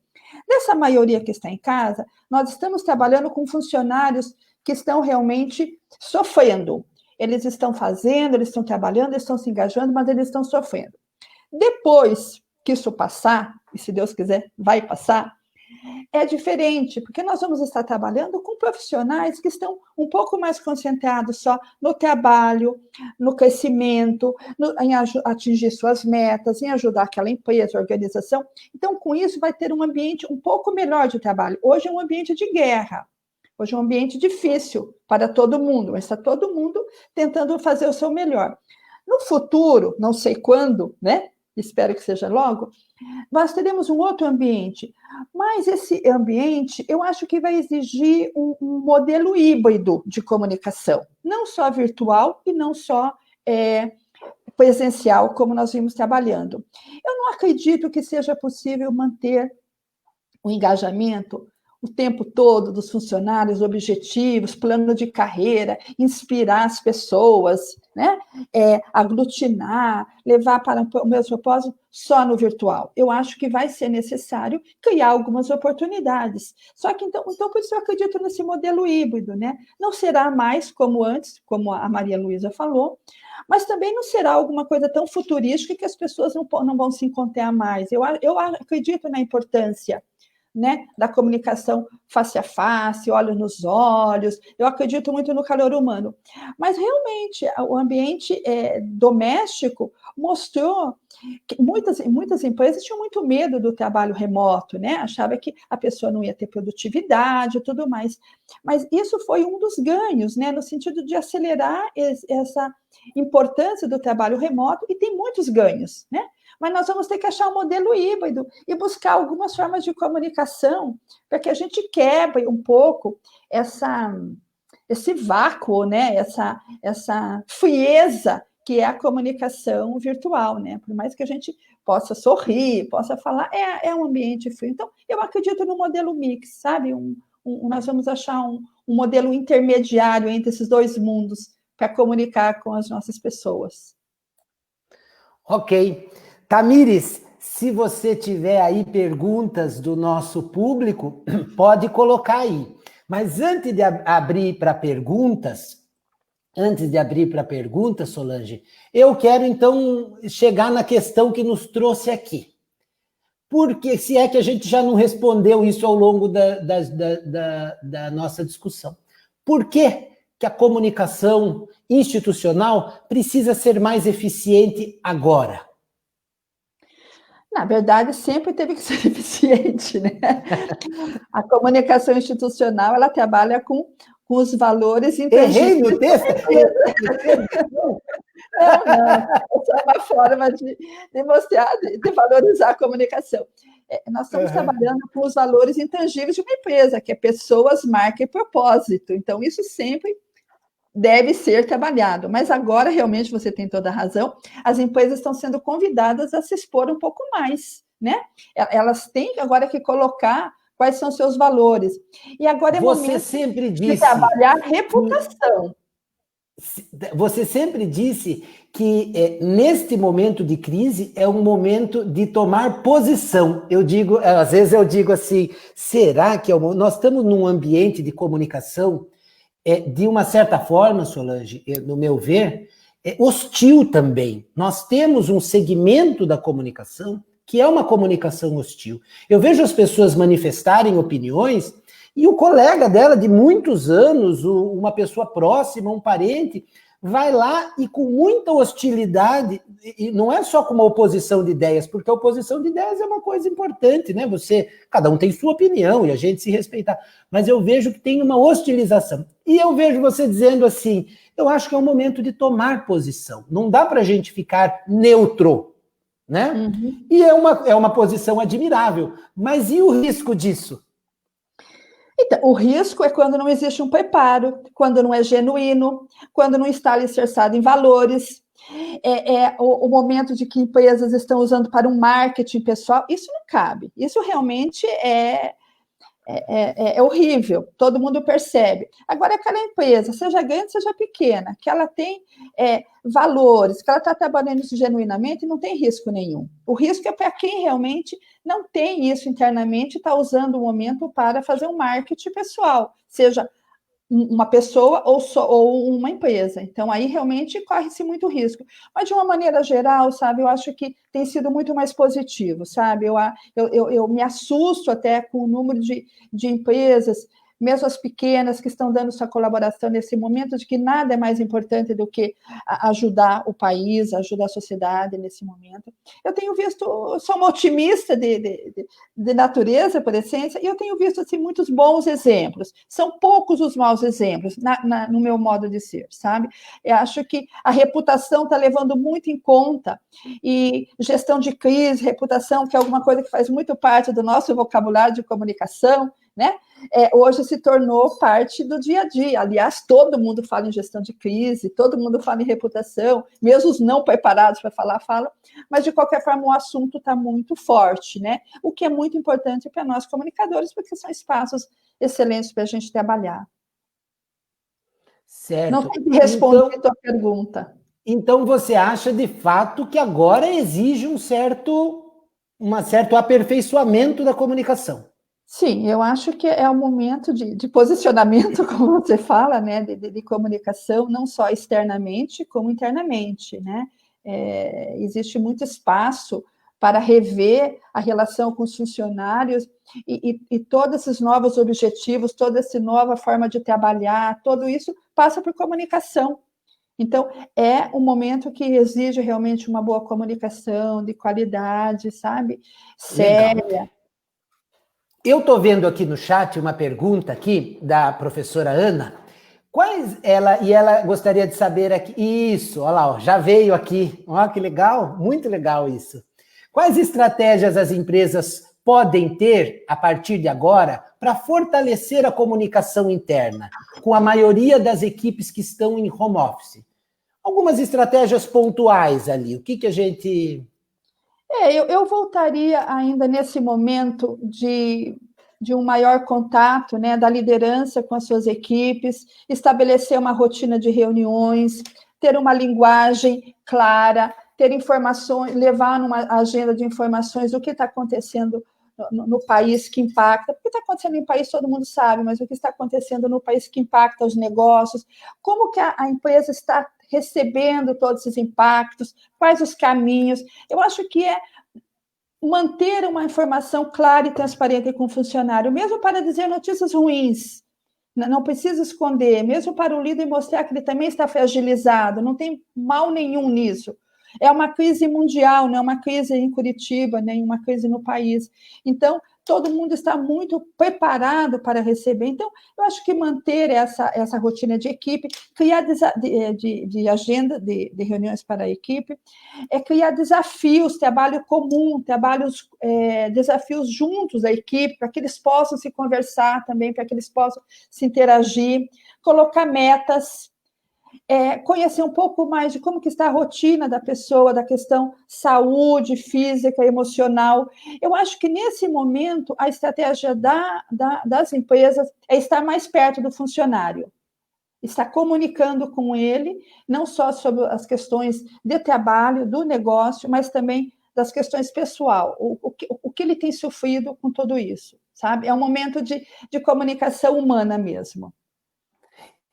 Dessa maioria que está em casa, nós estamos trabalhando com funcionários que estão realmente sofrendo. Eles estão fazendo, eles estão trabalhando, eles estão se engajando, mas eles estão sofrendo. Depois que isso passar, e se Deus quiser, vai passar, é diferente, porque nós vamos estar trabalhando com profissionais que estão um pouco mais concentrados só no trabalho, no crescimento, em atingir suas metas, em ajudar aquela empresa, organização. Então, com isso, vai ter um ambiente um pouco melhor de trabalho. Hoje é um ambiente de guerra, hoje é um ambiente difícil para todo mundo, mas está todo mundo tentando fazer o seu melhor. No futuro, não sei quando, né? Espero que seja logo, nós teremos um outro ambiente, mas esse ambiente, eu acho que vai exigir um modelo híbrido de comunicação, não só virtual e não só presencial, como nós vimos trabalhando. Eu não acredito que seja possível manter o engajamento o tempo todo dos funcionários, objetivos, plano de carreira, inspirar as pessoas, né? Aglutinar, levar para o meu propósito só no virtual. Eu acho que vai ser necessário criar algumas oportunidades. Só que, então por isso eu acredito nesse modelo híbrido, né? Não será mais como antes, como a Maria Luísa falou, mas também não será alguma coisa tão futurística que as pessoas não vão se encontrar mais. Eu acredito na importância, né, da comunicação face a face, olhos nos olhos. Eu acredito muito no calor humano. Mas, realmente, o ambiente doméstico mostrou que muitas empresas tinham muito medo do trabalho remoto, né? Achava que a pessoa não ia ter produtividade e tudo mais. Mas isso foi um dos ganhos, né, no sentido de acelerar essa importância do trabalho remoto, e tem muitos ganhos, né? Mas nós vamos ter que achar um modelo híbrido e buscar algumas formas de comunicação para que a gente quebre um pouco esse vácuo, né? essa frieza que é a comunicação virtual, né? Por mais que a gente possa sorrir, possa falar, é um ambiente frio. Então, eu acredito no modelo mix, sabe? Nós vamos achar um modelo intermediário entre esses dois mundos para comunicar com as nossas pessoas. Ok. Tamires, se você tiver aí perguntas do nosso público, pode colocar aí. Mas antes de abrir para perguntas, Solange, eu quero então chegar na questão que nos trouxe aqui. Porque se é que a gente já não respondeu isso ao longo da nossa discussão. Por que a comunicação institucional precisa ser mais eficiente agora? Na verdade, sempre teve que ser eficiente, né? A comunicação institucional, ela trabalha com os valores intangíveis. Errei no texto? Não. Essa é uma forma de mostrar, de valorizar a comunicação. Nós estamos trabalhando com os valores intangíveis de uma empresa, que é pessoas, marca e propósito. Então, isso sempre deve ser trabalhado, mas agora realmente você tem toda a razão, as empresas estão sendo convidadas a se expor um pouco mais, né? Elas têm agora que colocar quais são seus valores. E agora é momento de trabalhar reputação. Você sempre disse que neste momento de crise é um momento de tomar posição. Às vezes eu digo assim, será que nós estamos num ambiente de comunicação de uma certa forma, Solange, no meu ver, hostil também. Nós temos um segmento da comunicação que é uma comunicação hostil. Eu vejo as pessoas manifestarem opiniões e o colega dela de muitos anos, uma pessoa próxima, um parente, vai lá e com muita hostilidade, e não é só com uma oposição de ideias, porque a oposição de ideias é uma coisa importante, né? Cada um tem sua opinião e a gente se respeitar, mas eu vejo que tem uma hostilização. E eu vejo você dizendo assim, eu acho que é um momento de tomar posição, não dá para a gente ficar neutro, né? Uhum. E é uma posição admirável, mas e o risco disso? Então, o risco é quando não existe um preparo, quando não é genuíno, quando não está alicerçado em valores, o momento de que empresas estão usando para um marketing pessoal, isso não cabe. Isso realmente é horrível, todo mundo percebe. Agora, aquela empresa, seja grande, seja pequena, que ela tem valores, que ela está trabalhando isso genuinamente, não tem risco nenhum. O risco é para quem realmente não tem isso internamente, está usando o momento para fazer um marketing pessoal, seja uma pessoa ou uma empresa. Então, aí realmente corre-se muito risco. Mas, de uma maneira geral, sabe, eu acho que tem sido muito mais positivo, sabe? Eu me assusto até com o número de empresas, mesmo as pequenas, que estão dando sua colaboração nesse momento, de que nada é mais importante do que ajudar o país, ajudar a sociedade nesse momento. Eu tenho visto, sou uma otimista de natureza, por essência, e eu tenho visto assim, muitos bons exemplos. São poucos os maus exemplos, no meu modo de ser, sabe? Eu acho que a reputação está levando muito em conta, e gestão de crise, reputação, que é alguma coisa que faz muito parte do nosso vocabulário de comunicação, né? Hoje se tornou parte do dia a dia. Aliás, todo mundo fala em gestão de crise, todo mundo fala em reputação, mesmo os não preparados para falar, falam, mas de qualquer forma o assunto está muito forte, né? O que é muito importante para nós comunicadores, porque são espaços excelentes para a gente trabalhar. Certo. Não sei se respondi a tua pergunta. Então, você acha de fato que agora exige um certo aperfeiçoamento da comunicação? Sim, eu acho que é um momento de posicionamento, como você fala, né, de comunicação, não só externamente, como internamente, né? Existe muito espaço para rever a relação com os funcionários e todos esses novos objetivos, toda essa nova forma de trabalhar, tudo isso passa por comunicação. Então, é um momento que exige realmente uma boa comunicação, de qualidade, sabe? Séria. Legal. Eu estou vendo aqui no chat uma pergunta aqui da professora Ana. Ela gostaria de saber aqui. Isso, olha lá, ó, já veio aqui. Ó, que legal, muito legal isso. Quais estratégias as empresas podem ter, a partir de agora, para fortalecer a comunicação interna, com a maioria das equipes que estão em home office? Algumas estratégias pontuais ali. O que a gente... Eu voltaria ainda nesse momento de um maior contato, né, da liderança com as suas equipes, estabelecer uma rotina de reuniões, ter uma linguagem clara, ter informações, levar numa agenda de informações o que está acontecendo no país que impacta. O que está acontecendo no país todo mundo sabe, mas o que está acontecendo no país que impacta os negócios, como que a empresa está recebendo todos esses impactos, quais os caminhos. Eu acho que é manter uma informação clara e transparente com o funcionário, mesmo para dizer notícias ruins. Não precisa esconder, mesmo para o líder mostrar que ele também está fragilizado, não tem mal nenhum nisso. É uma crise mundial, não é uma crise em Curitiba, nem uma crise no país. Então, todo mundo está muito preparado para receber. Então, eu acho que manter essa rotina de equipe, criar de agenda de reuniões para a equipe, criar desafios, trabalho comum, desafios juntos da equipe, para que eles possam se conversar também, para que eles possam se interagir, colocar metas, conhecer um pouco mais de como que está a rotina da pessoa, da questão saúde, física, emocional. Eu acho que, nesse momento, a estratégia das empresas é estar mais perto do funcionário, estar comunicando com ele, não só sobre as questões de trabalho, do negócio, mas também das questões pessoal, o que ele tem sofrido com tudo isso, sabe? É um momento de comunicação humana mesmo.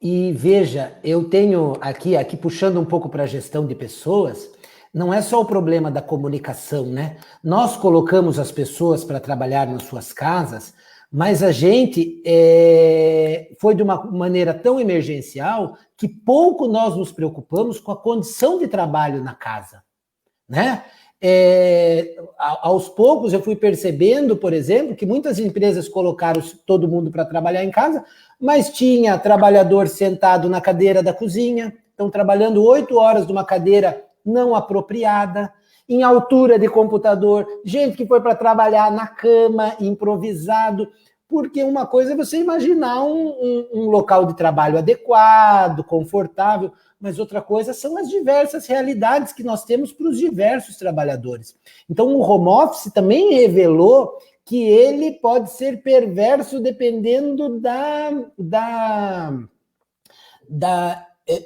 E veja, eu tenho aqui puxando um pouco para a gestão de pessoas, não é só o problema da comunicação, né? Nós colocamos as pessoas para trabalhar nas suas casas, mas a gente foi de uma maneira tão emergencial que pouco nós nos preocupamos com a condição de trabalho na casa, né? Aos poucos eu fui percebendo, por exemplo, que muitas empresas colocaram todo mundo para trabalhar em casa, mas tinha trabalhador sentado na cadeira da cozinha, estão trabalhando 8 horas numa cadeira não apropriada, em altura de computador, gente que foi para trabalhar na cama, improvisado, porque uma coisa é você imaginar um local de trabalho adequado, confortável, mas outra coisa são as diversas realidades que nós temos para os diversos trabalhadores. Então, o home office também revelou que ele pode ser perverso dependendo da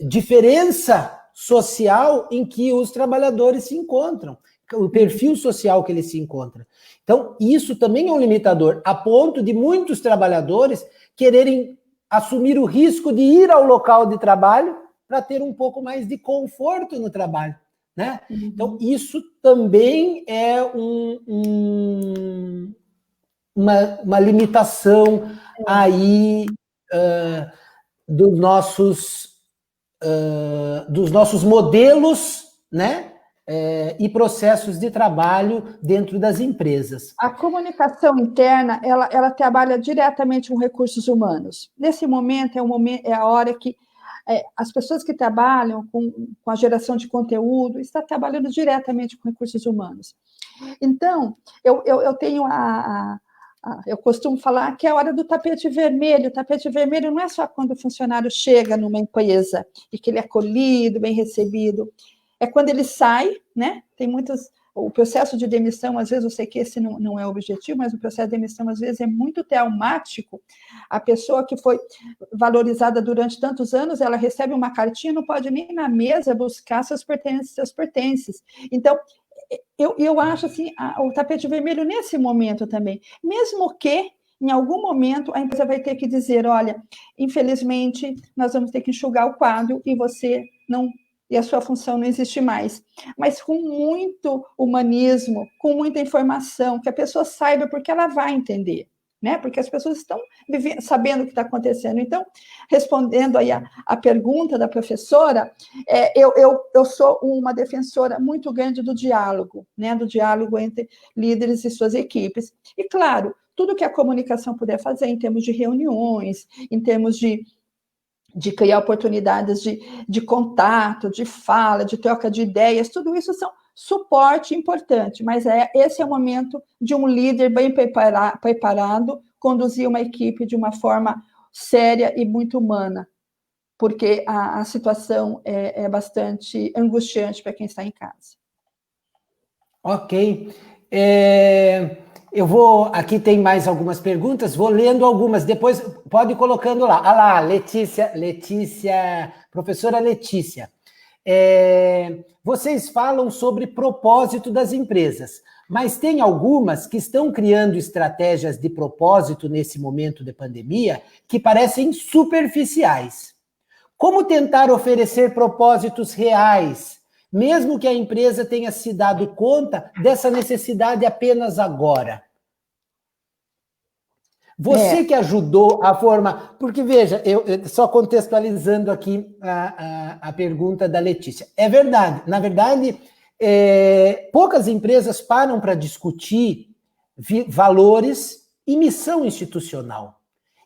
diferença social em que os trabalhadores se encontram, o perfil social que eles se encontram. Então, isso também é um limitador, a ponto de muitos trabalhadores quererem assumir o risco de ir ao local de trabalho para ter um pouco mais de conforto no trabalho, né? Então, isso também é uma limitação aí dos nossos modelos, né? E processos de trabalho dentro das empresas. A comunicação interna, ela trabalha diretamente com recursos humanos. Nesse momento, é a hora que as pessoas que trabalham com a geração de conteúdo estão trabalhando diretamente com recursos humanos. Então, eu tenho eu costumo falar que é a hora do tapete vermelho. O tapete vermelho não é só quando o funcionário chega numa empresa e que ele é acolhido, bem recebido. É quando ele sai, né? Tem muitas... O processo de demissão, às vezes, eu sei que esse não é o objetivo, mas o processo de demissão, às vezes, é muito traumático. A pessoa que foi valorizada durante tantos anos, ela recebe uma cartinha, não pode nem na mesa buscar seus pertences. Então, eu acho assim, o tapete vermelho nesse momento também, mesmo que em algum momento a empresa vai ter que dizer, olha, infelizmente nós vamos ter que enxugar o quadro e a sua função não existe mais, mas com muito humanismo, com muita informação, que a pessoa saiba porque ela vai entender, né? Porque as pessoas estão sabendo o que está acontecendo. Então, respondendo aí a pergunta da professora, eu sou uma defensora muito grande do diálogo, né? Do diálogo entre líderes e suas equipes. E, claro, tudo que a comunicação puder fazer em termos de reuniões, em termos de criar oportunidades de contato, de fala, de troca de ideias, tudo isso são suporte importante, mas esse é o momento de um líder bem preparado conduzir uma equipe de uma forma séria e muito humana, porque a situação é bastante angustiante para quem está em casa. Ok. Aqui tem mais algumas perguntas, vou lendo algumas, depois pode ir colocando lá. Ah lá, Letícia, professora Letícia. Vocês falam sobre propósito das empresas, mas tem algumas que estão criando estratégias de propósito nesse momento de pandemia que parecem superficiais. Como tentar oferecer propósitos reais, mesmo que a empresa tenha se dado conta dessa necessidade apenas agora? Você que ajudou a formar... Porque, veja, eu só contextualizando aqui a pergunta da Letícia. É verdade. Na verdade, poucas empresas param para discutir valores e missão institucional.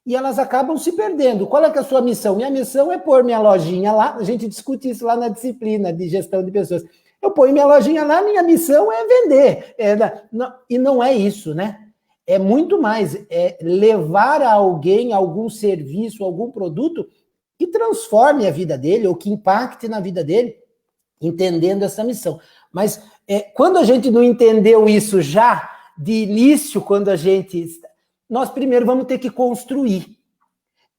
E elas acabam se perdendo. Qual é que é a sua missão? Minha missão é pôr minha lojinha lá. A gente discute isso lá na disciplina de gestão de pessoas. Eu ponho minha lojinha lá, minha missão é vender. E não é isso, né? É muito mais, levar a alguém algum serviço, algum produto que transforme a vida dele ou que impacte na vida dele, entendendo essa missão. Mas quando a gente não entendeu isso já de início, nós primeiro vamos ter que construir.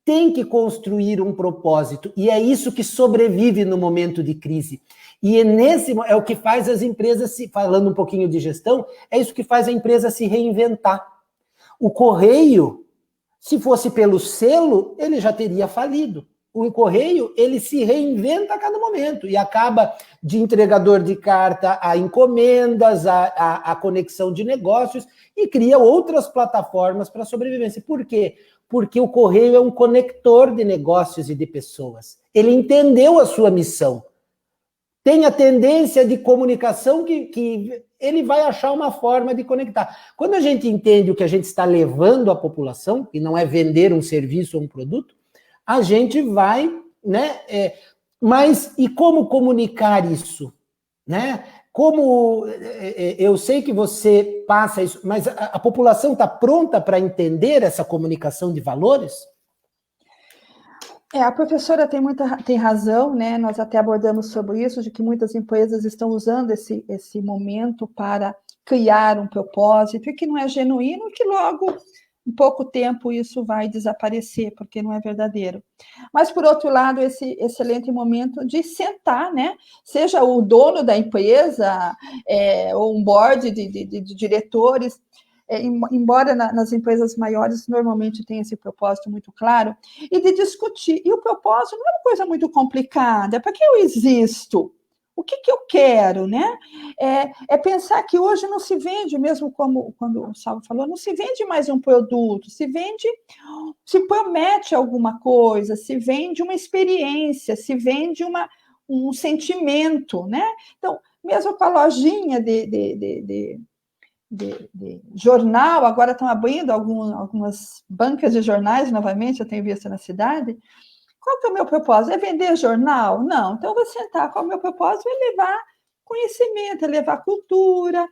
Tem que construir um propósito, e é isso que sobrevive no momento de crise. E é o que faz as empresas, falando um pouquinho de gestão, é isso que faz a empresa se reinventar. O correio, se fosse pelo selo, ele já teria falido. O correio, ele se reinventa a cada momento e acaba de entregador de carta a encomendas, a conexão de negócios e cria outras plataformas para sobrevivência. Por quê? Porque o correio é um conector de negócios e de pessoas. Ele entendeu a sua missão. Tem a tendência de comunicação que ele vai achar uma forma de conectar. Quando a gente entende o que a gente está levando à população, e não é vender um serviço ou um produto, a gente vai, né? Mas e como comunicar isso? Né? Como eu sei que você passa isso, mas a população está pronta para entender essa comunicação de valores? A professora tem razão, né? Nós até abordamos sobre isso, de que muitas empresas estão usando esse momento para criar um propósito, e que não é genuíno, e que logo, em pouco tempo, isso vai desaparecer, porque não é verdadeiro. Mas, por outro lado, esse excelente momento de sentar, né? Seja o dono da empresa, ou um board de diretores, embora nas empresas maiores normalmente tenha esse propósito muito claro, e de discutir. E o propósito não é uma coisa muito complicada. É para que eu existo? O que eu quero, né? É pensar que hoje não se vende, mesmo como quando o Salvo falou, não se vende mais um produto, se promete alguma coisa, se vende uma experiência, se vende um sentimento, né? Então, mesmo com a lojinha de jornal, agora estão abrindo algumas bancas de jornais novamente, eu tenho visto na cidade. Qual que é o meu propósito? É vender jornal? Não. Então, eu vou sentar. Qual é o meu propósito? É levar conhecimento, é levar cultura,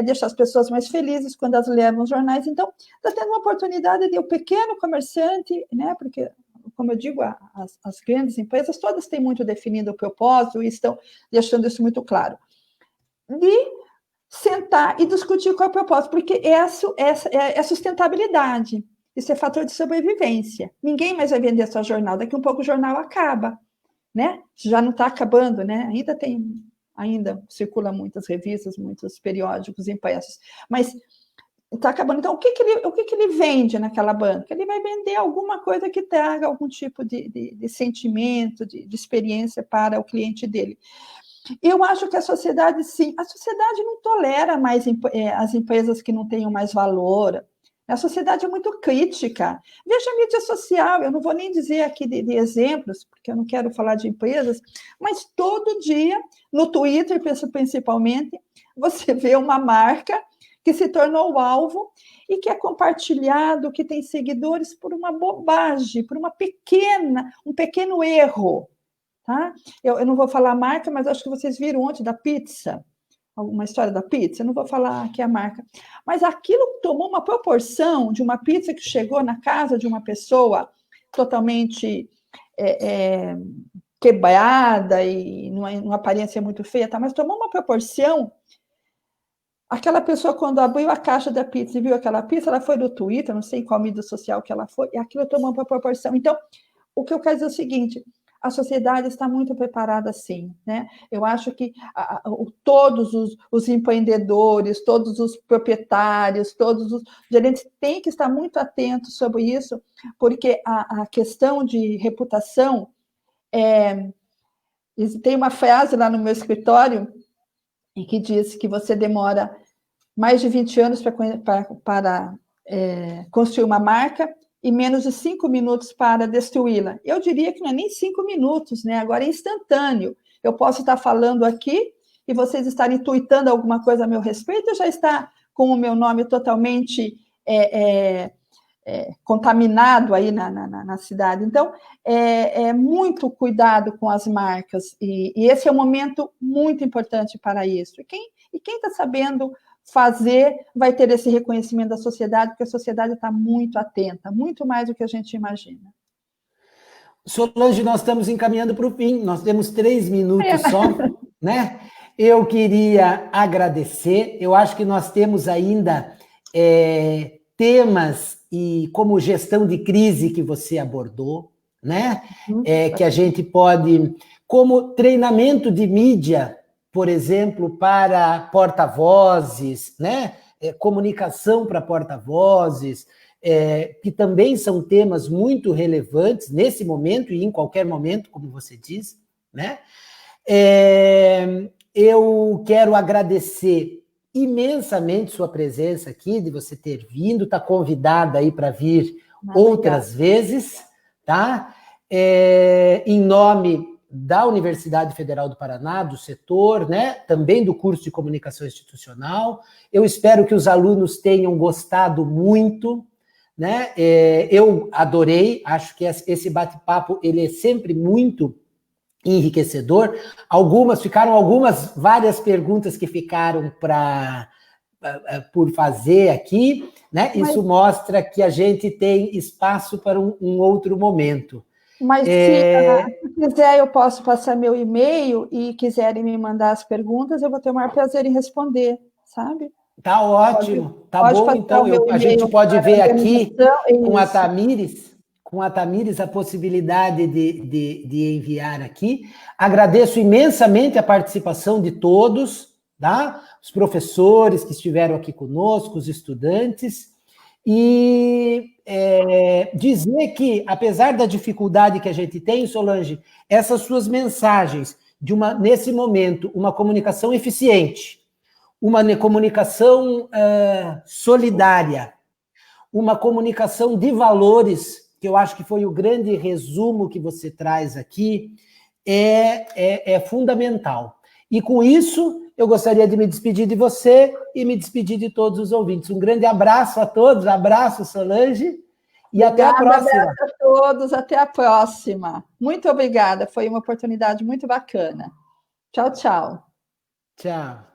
deixar as pessoas mais felizes quando elas levam jornais. Então, está tendo uma oportunidade de o pequeno comerciante, né? Porque, como eu digo, as grandes empresas todas têm muito definido o propósito e estão deixando isso muito claro. De sentar e discutir qual é o propósito, porque essa é sustentabilidade. Isso é fator de sobrevivência. Ninguém mais vai vender só jornal. Daqui a um pouco o jornal acaba, né? Já não está acabando, né? Ainda circula muitas revistas, muitos periódicos impressos, mas está acabando. Então, o que ele vende naquela banca? Ele vai vender alguma coisa que traga algum tipo de sentimento, de experiência para o cliente dele. Eu acho que a sociedade, sim, a sociedade não tolera mais as empresas que não tenham mais valor. A sociedade é muito crítica. Veja a mídia social, eu não vou nem dizer aqui de exemplos, porque eu não quero falar de empresas, mas todo dia, no Twitter, principalmente, você vê uma marca que se tornou alvo e que é compartilhado, que tem seguidores por uma bobagem, por um pequeno erro. Tá? Eu não vou falar a marca, mas acho que vocês viram ontem da pizza, alguma história da pizza, eu não vou falar aqui a marca, mas aquilo tomou uma proporção de uma pizza que chegou na casa de uma pessoa totalmente quebrada e numa aparência muito feia, tá? Mas tomou uma proporção. Aquela pessoa, quando abriu a caixa da pizza e viu aquela pizza, ela foi no Twitter, não sei em qual mídia social que ela foi, e aquilo tomou uma proporção. Então, o que eu quero dizer é o seguinte: a sociedade está muito preparada, sim, né? Eu acho que todos os empreendedores, todos os proprietários, todos os gerentes têm que estar muito atentos sobre isso, porque a questão de reputação, tem uma frase lá no meu escritório em que diz que você demora mais de 20 anos para construir uma marca e menos de 5 minutos para destruí-la. Eu diria que não é nem 5 minutos, né? Agora é instantâneo. Eu posso estar falando aqui e vocês estarem tuitando alguma coisa a meu respeito, ou já está com o meu nome totalmente contaminado aí na cidade. Então, muito cuidado com as marcas, e esse é um momento muito importante para isso. E quem está sabendo fazer vai ter esse reconhecimento da sociedade, porque a sociedade está muito atenta, muito mais do que a gente imagina. Solange, nós estamos encaminhando para o fim, nós temos 3 minutos só, né? Eu queria agradecer, eu acho que nós temos ainda temas e como gestão de crise que você abordou, né? Que a gente pode, como treinamento de mídia, por exemplo, para porta-vozes, né? Comunicação para porta-vozes, que também são temas muito relevantes nesse momento e em qualquer momento, como você diz, né? Eu quero agradecer imensamente sua presença aqui, de você ter vindo, está convidada aí para vir outras vezes, tá? Em nome da Universidade Federal do Paraná, do setor, né? Também do curso de Comunicação Institucional. Eu espero que os alunos tenham gostado muito, né? Eu adorei, acho que esse bate-papo ele é sempre muito enriquecedor. Várias perguntas que ficaram por fazer aqui, né? Isso mostra que a gente tem espaço para um outro momento. Mas se quiser, eu posso passar meu e-mail e quiserem me mandar as perguntas, eu vou ter o maior prazer em responder, sabe? Tá ótimo, tá bom. Então, a gente pode ver aqui com a Tamires, a possibilidade de enviar aqui. Agradeço imensamente a participação de todos, tá? Os professores que estiveram aqui conosco, os estudantes, e dizer que, apesar da dificuldade que a gente tem, Solange, essas suas mensagens, nesse momento, uma comunicação eficiente, uma comunicação solidária, uma comunicação de valores, que eu acho que foi o grande resumo que você traz aqui, é fundamental. E com isso, eu gostaria de me despedir de você e me despedir de todos os ouvintes. Um grande abraço a todos, abraço, Solange, e até a próxima. Abraço a todos, até a próxima. Muito obrigada, foi uma oportunidade muito bacana. Tchau, tchau. Tchau.